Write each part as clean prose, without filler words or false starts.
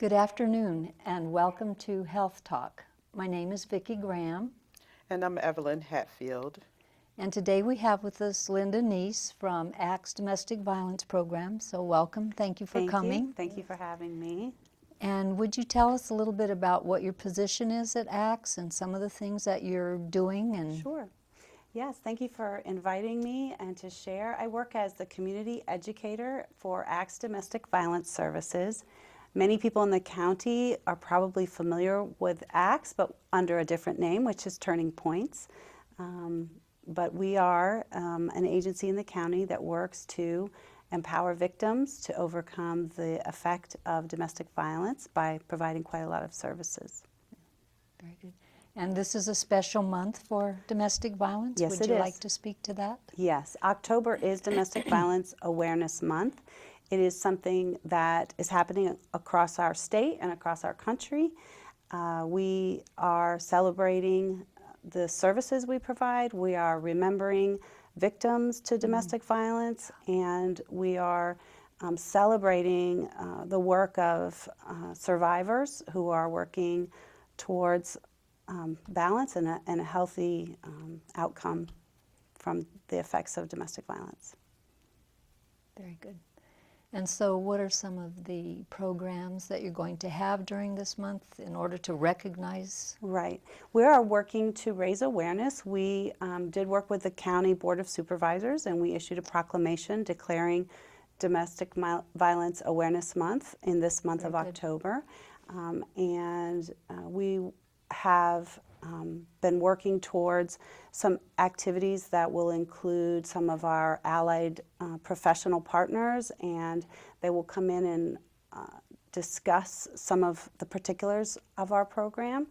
Good afternoon and welcome to Health Talk. My name is Vicki Graham. And I'm Evelyn Hatfield. And today we have with us Linda Neese from ACT's Domestic Violence Program. So welcome. Thank you for coming. Thank you for having me. And would you tell us a little bit about what your position is at ACT's and some of the things that you're doing? Sure. Yes, thank you for inviting me and to share. I work as the community educator for ACT's Domestic Violence Services. Many people in the county are probably familiar with ACT's, but under a different name, which is Turning Points. But we are an agency in the county that works to empower victims to overcome the effect of domestic violence by providing quite a lot of services. Very good. And this is a special month for domestic violence? Yes, Would you like to speak to that? Yes. October is Domestic Violence Awareness Month. It is something that is happening across our state and across our country. We are celebrating the services we provide. We are remembering victims to domestic violence, and we are celebrating the work of survivors who are working towards balance and a healthy outcome from the effects of domestic violence. Very good. And so what are some of the programs that you're going to have during this month in order to recognize? Right. We are working to raise awareness. We did work with the County Board of Supervisors, and we issued a proclamation declaring Domestic Violence Awareness Month in this month of October. We have been working towards some activities that will include some of our allied professional partners, and they will come in and discuss some of the particulars of our program.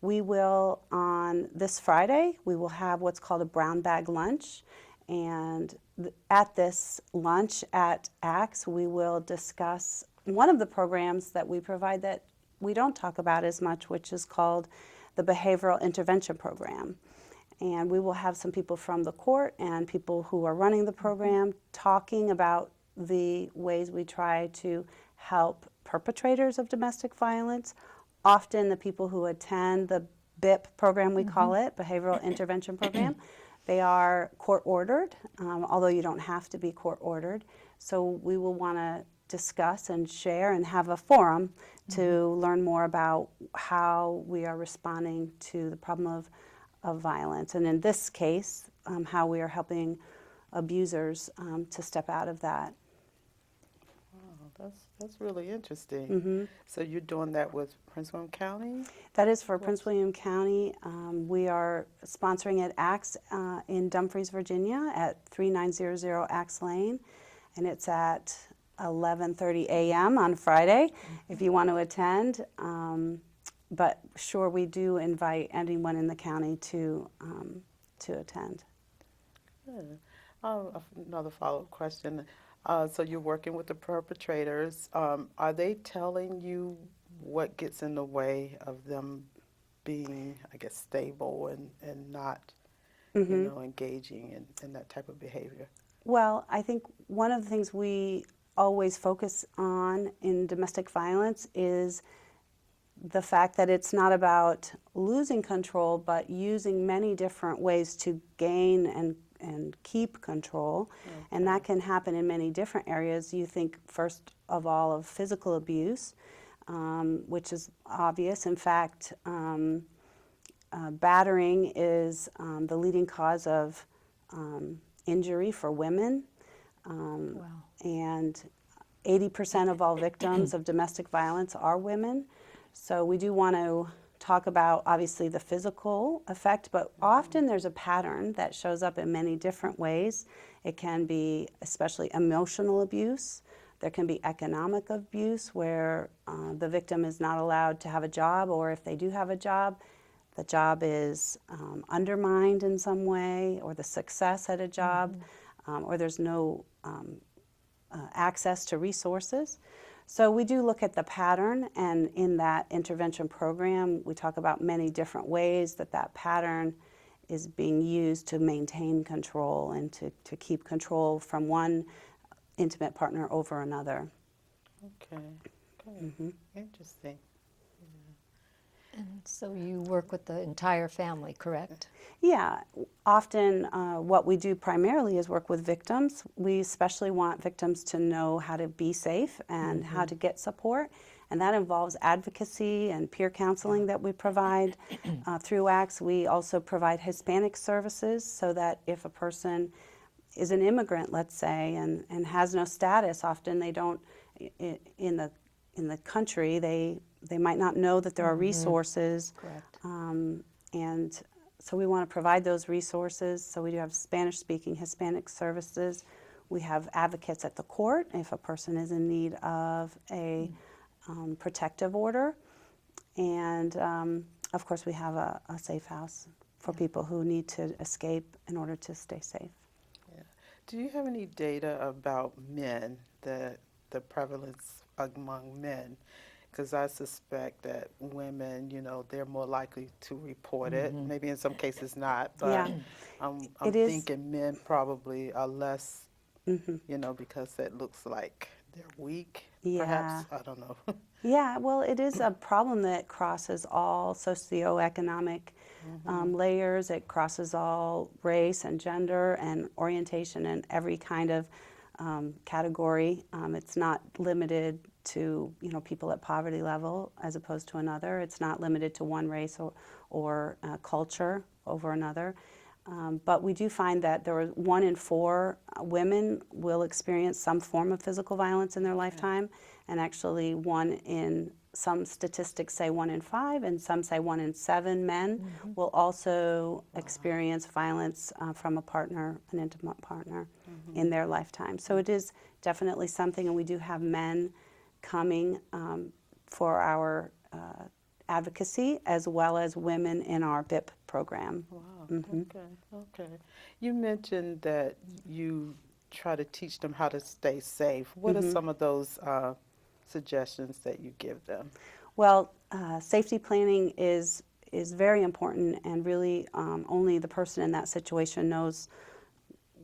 We will, on this Friday, we will have what's called a brown bag lunch, and at this lunch at ACT's, we will discuss one of the programs that we provide that we don't talk about as much, which is called the Behavioral Intervention Program. And we will have some people from the court and people who are running the program talking about the ways we try to help perpetrators of domestic violence. Often the people who attend the BIP program, we call it, Behavioral Intervention Program, they are court-ordered, although you don't have to be court-ordered. So we will want to discuss and share and have a forum to learn more about how we are responding to the problem of violence. And in this case, how we are helping abusers to step out of that. Wow, that's really interesting. So you're doing that with Prince William County? That is for Prince William County. We are sponsoring at ACT's in Dumfries, Virginia at 3900 ACT's Lane, and it's at 11:30 a.m. on Friday if you want to attend. But sure, we do invite anyone in the county to attend. Good. Another follow-up question. So you're working with the perpetrators. Are they telling you what gets in the way of them being, I guess, stable and not, engaging in that type of behavior? Well, I think one of the things we always focus on in domestic violence is the fact that it's not about losing control, but using many different ways to gain and keep control. Okay. And that can happen in many different areas. You think, first of all, of physical abuse, which is obvious. In fact, battering is the leading cause of injury for women. Wow. And 80% of all victims of domestic violence are women. So we do want to talk about, obviously, the physical effect, but often there's a pattern that shows up in many different ways. It can be especially emotional abuse. There can be economic abuse where the victim is not allowed to have a job, or if they do have a job, the job is undermined in some way, or the success at a job, or there's no access to resources. So we do look at the pattern, and in that intervention program, we talk about many different ways that pattern is being used to maintain control and to keep control from one intimate partner over another. Okay, Okay. Interesting. And so you work with the entire family, correct? Yeah, often what we do primarily is work with victims. We especially want victims to know how to be safe and how to get support, and that involves advocacy and peer counseling that we provide through ACTS. We also provide Hispanic services so that if a person is an immigrant, let's say, and has no status, often they don't, in the country, they might not know that there are resources. Correct. And so we want to provide those resources. So we do have Spanish-speaking Hispanic services. We have advocates at the court if a person is in need of a protective order. And of course, we have a safe house for people who need to escape in order to stay safe. Yeah. Do you have any data about men, the prevalence among men? Because I suspect that women, they're more likely to report it. Maybe in some cases not, but Yeah. I'm It is- thinking men probably are less, because it looks like they're weak. Yeah. Perhaps, I don't know. Yeah, well, it is a problem that crosses all socioeconomic layers. It crosses all race and gender and orientation and every kind of category. It's not limited to people at poverty level as opposed to another. It's not limited to one race or culture over another. But we do find that there are 1 in 4 women will experience some form of physical violence in their lifetime, and actually some statistics say 1 in 5, and some say 1 in 7 men will also experience violence from a partner, an intimate partner, in their lifetime. So it is definitely something, and we do have men coming for our advocacy as well as women in our BIP program. Wow. Okay. You mentioned that you try to teach them how to stay safe. What are some of those suggestions that you give them? Well, safety planning is very important, and really only the person in that situation knows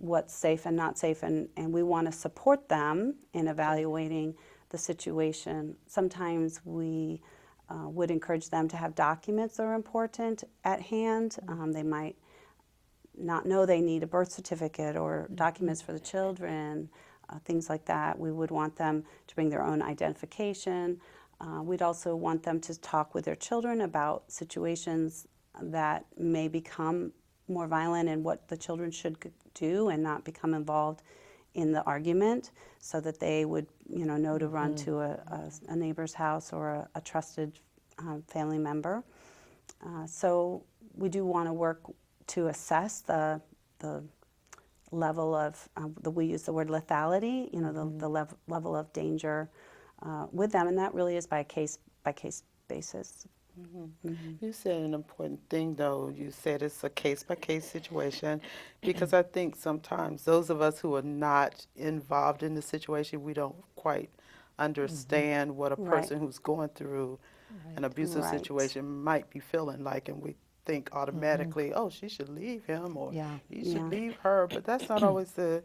what's safe and not safe, and we want to support them in evaluating the situation. Sometimes we would encourage them to have documents that are important at hand. They might not know they need a birth certificate or documents for the children, things like that. We would want them to bring their own identification. We'd also want them to talk with their children about situations that may become more violent and what the children should do and not become involved in the argument, so that they would know to run to a neighbor's house or a trusted family member. So we do want to work to assess the level of, we use the word lethality, the level of danger with them, and that really is by a case-by-case basis. You said an important thing, though. You said it's a case-by-case situation, because I think sometimes those of us who are not involved in the situation, we don't quite understand what a person who's going through an abusive situation might be feeling like, and we think automatically, oh, she should leave him or he should leave her, but that's not always the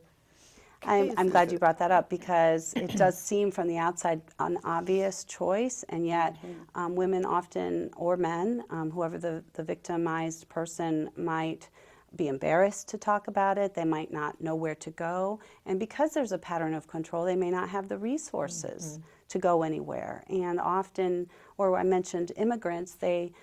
case. I'm glad you brought that up, because it does seem from the outside an obvious choice, and yet women often, or men, whoever the victimized person might be embarrassed to talk about it. They might not know where to go, and because there's a pattern of control, they may not have the resources to go anywhere. And often, or I mentioned immigrants, they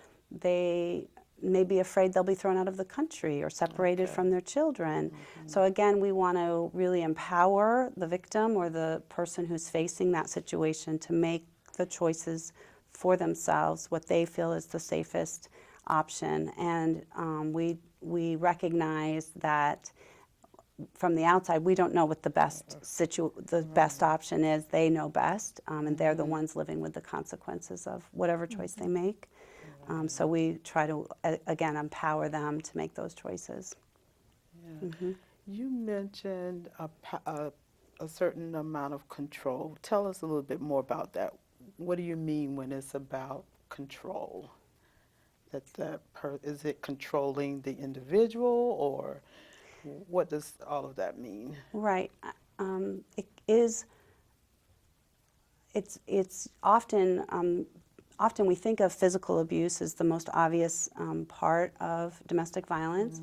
may be afraid they'll be thrown out of the country or separated from their children. So again, we want to really empower the victim or the person who's facing that situation to make the choices for themselves, what they feel is the safest option. And we recognize that from the outside, we don't know what the best best option is. They know best, and they're the ones living with the consequences of whatever choice they make. So we try to, again, empower them to make those choices. Yeah. You mentioned a certain amount of control. Tell us a little bit more about that. What do you mean when it's about control? Is it controlling the individual, or what does all of that mean? Right. it's often we think of physical abuse as the most obvious part of domestic violence,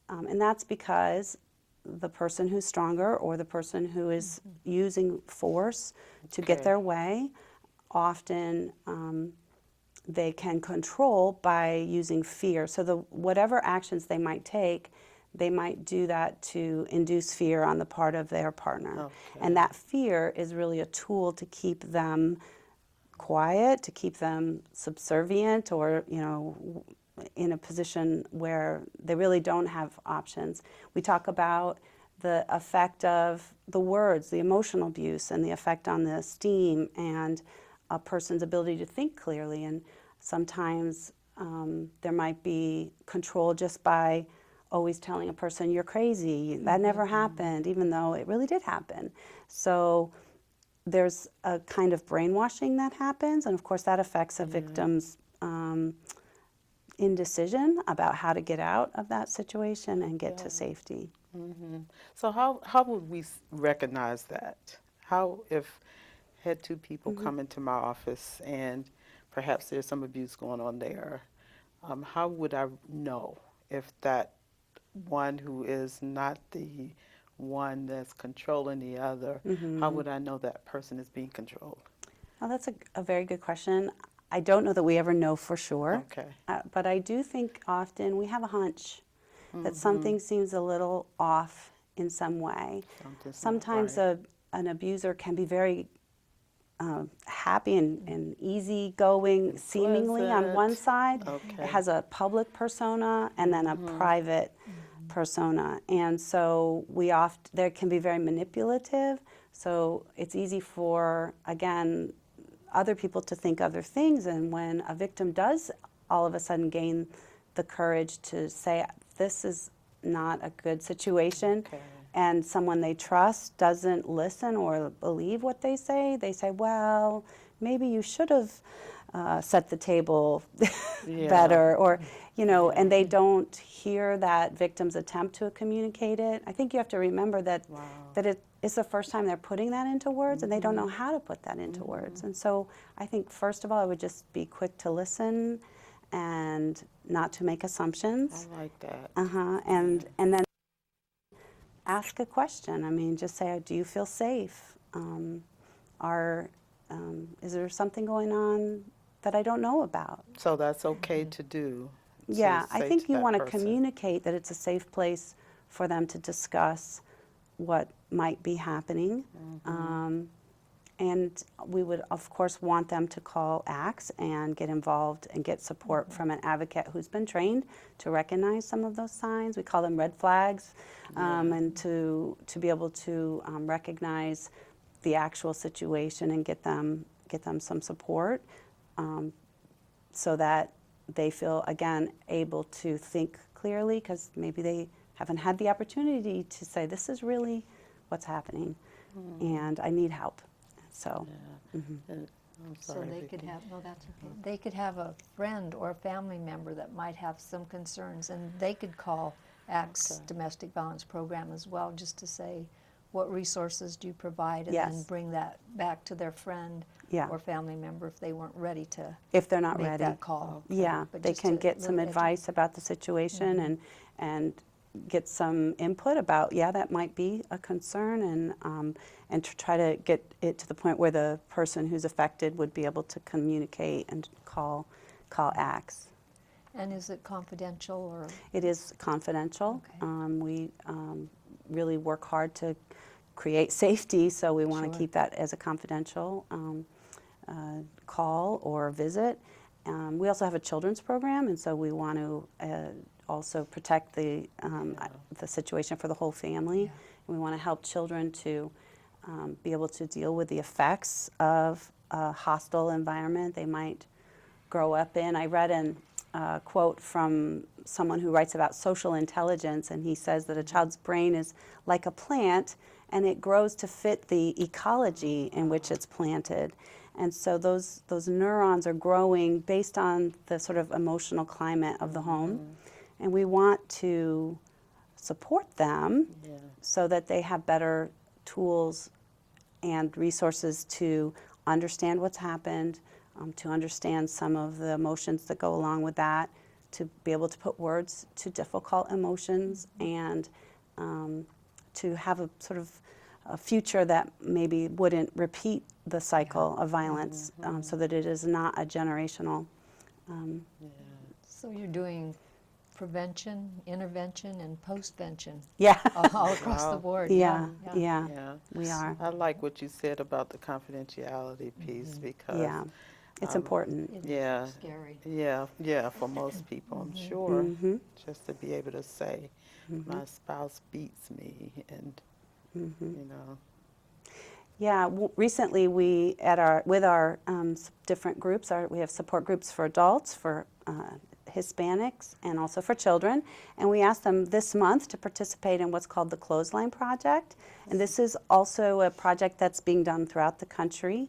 and that's because the person who's stronger or the person who is using force to get their way, often they can control by using fear. So whatever actions they might take, they might do that to induce fear on the part of their partner. And that fear is really a tool to keep them quiet, to keep them subservient, or, you know, in a position where they really don't have options. We talk about the effect of the words, the emotional abuse, and the effect on the esteem and a person's ability to think clearly. And sometimes there might be control just by always telling a person, you're crazy, that never happened, even though it really did happen. So there's a kind of brainwashing that happens, and of course that affects a victim's indecision about how to get out of that situation and get to safety. So how would we recognize that? How, if had two people come into my office and perhaps there's some abuse going on there, how would I know if that one who is not the one that's controlling the other, how would I know that person is being controlled? Well, that's a very good question. I don't know that we ever know for sure, but I do think often we have a hunch that something seems a little off in some way. Sometimes an abuser can be very happy and easygoing, seemingly on one side. It has a public persona and then a private persona, and so there can be very manipulative. So it's easy for, again, other people to think other things, and when a victim does all of a sudden gain the courage to say, this is not a good situation, and someone they trust doesn't listen or believe what they say, well, maybe you should have set the table better, or, you know, and they don't hear that victim's attempt to communicate it. I think you have to remember that it's the first time they're putting that into words, and they don't know how to put that into words. And so I think, first of all, I would just be quick to listen and not to make assumptions. I like that. And then ask a question. I mean, just say, do you feel safe? Is there something going on that I don't know about? So that's okay to do. Yeah, I think you want to communicate that it's a safe place for them to discuss what might be happening. And we would, of course, want them to call ACTS and get involved and get support from an advocate who's been trained to recognize some of those signs. We call them red flags, and to be able to recognize the actual situation and get them some support, so that they feel, again, able to think clearly, because maybe they haven't had the opportunity to say, this is really what's happening, and I need help. So, So they could have, no, that's okay. They could have a friend or a family member that might have some concerns, and they could call ACTS Domestic Violence Program as well, just to say, what resources do you provide, and then bring that back to their friend or family member if they weren't ready to if they're not make ready. that call. But they can get some advice about the situation and get some input about, that might be a concern, and to try to get it to the point where the person who's affected would be able to communicate and call ACTS. And is it confidential, or? It is confidential. We really work hard to create safety, so we want to keep that as a confidential call or visit. We also have a children's program, and so we want to also protect the situation for the whole family. And we want to help children to be able to deal with the effects of a hostile environment they might grow up in. I read a quote from someone who writes about social intelligence, and he says that a child's brain is like a plant, and it grows to fit the ecology in which it's planted. And so those neurons are growing based on the sort of emotional climate of the home. And we want to support them so that they have better tools and resources to understand what's happened, to understand some of the emotions that go along with that, to be able to put words to difficult emotions, and to have a sort of a future that maybe wouldn't repeat the cycle of violence, so that it is not a generational. So you're doing prevention, intervention, and postvention Yeah. all across the Wow. board. Yeah, Yeah. Yeah. we are. I like what you said about the confidentiality piece because Yeah, it's important. It's Yeah. scary. yeah, for most people, I'm sure, just to be able to say, my spouse beats me, and you know. Yeah, recently we with our different groups, we have support groups for adults, for Hispanics, and also for children, and we asked them this month to participate in what's called the Clothesline Project, and this is also a project that's being done throughout the country.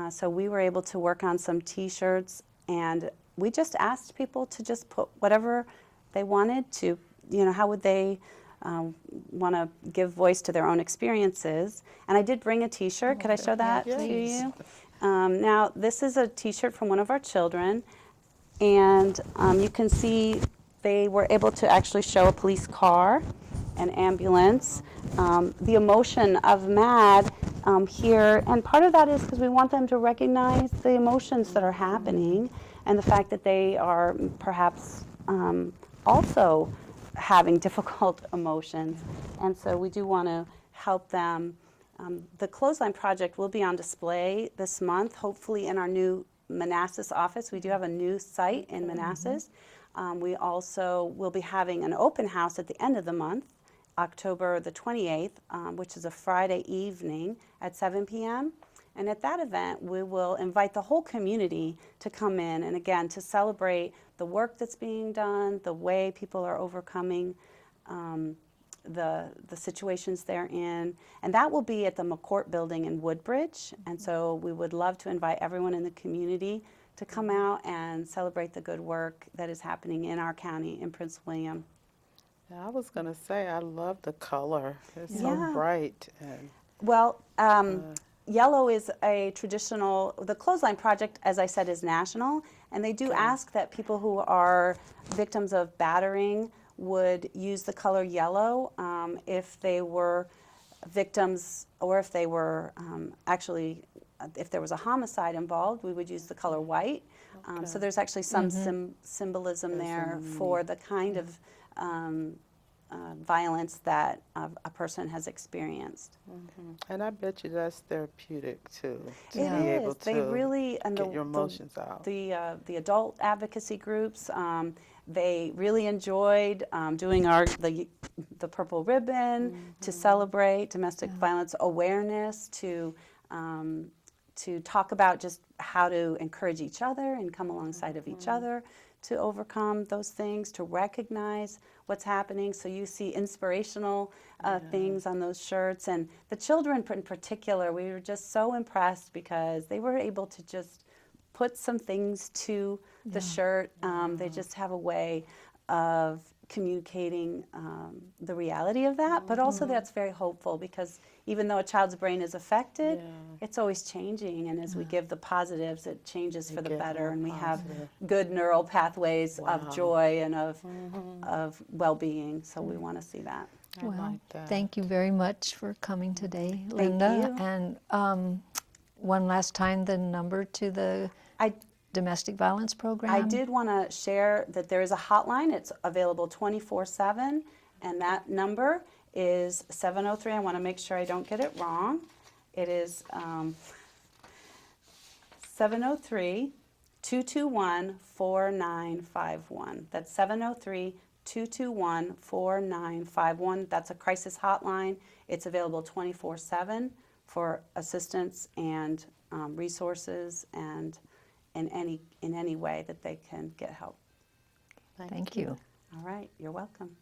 So we were able to work on some T-shirts, and we just asked people to just put whatever they wanted to, how would they want to give voice to their own experiences. And I did bring a T-shirt. Could I show that Yeah, to please. you? Now, this is a T-shirt from one of our children, and you can see they were able to actually show a police car, an ambulance, the emotion of MAD here, and part of that is because we want them to recognize the emotions that are happening and the fact that they are perhaps also having difficult emotions, and so we do want to help them. The Clothesline Project will be on display this month, hopefully in our new Manassas office. We do have a new site in Manassas. We also will be having an open house at the end of the month, October the 28th, which is a Friday evening at 7 p.m. And at that event, we will invite the whole community to come in and, again, to celebrate the work that's being done, the way people are overcoming the situations they're in. And that will be at the McCourt Building in Woodbridge. And so we would love to invite everyone in the community to come out and celebrate the good work that is happening in our county, in Prince William. Yeah, I was going to say, I love the color. It's Yeah. so bright. And Well, yellow is a traditional, the Clothesline Project, as I said, is national, and they do ask that people who are victims of battering would use the color yellow if they were victims, or if they were actually, if there was a homicide involved, we would use the color white. So there's actually some symbolism there for the kind of violence that a person has experienced. and I bet you that's therapeutic too, to It be is. able They to really, and get your emotions out. The adult advocacy groups, they really enjoyed doing the purple ribbon to celebrate domestic violence awareness, to talk about just how to encourage each other and come alongside of each other to overcome those things, to recognize what's happening. So you see inspirational things on those shirts. And the children in particular, we were just so impressed because they were able to just put some things to the shirt. They just have a way of communicating the reality of that, but also that's very hopeful, because even though a child's brain is affected, it's always changing, and as we give the positives, it changes for the better, and we have good neural pathways of joy and of well-being, so we want to see that. I like that. Thank you very much for coming today, Thank Linda. you. And one last time, the number to the domestic violence program? I did want to share that there is a hotline. It's available 24/7, and that number is 703. I want to make sure I don't get it wrong. It is 703-221-4951. That's 703-221-4951. That's a crisis hotline. It's available 24/7 for assistance and resources, and in any way that they can get help. Thank you. All right, you're welcome.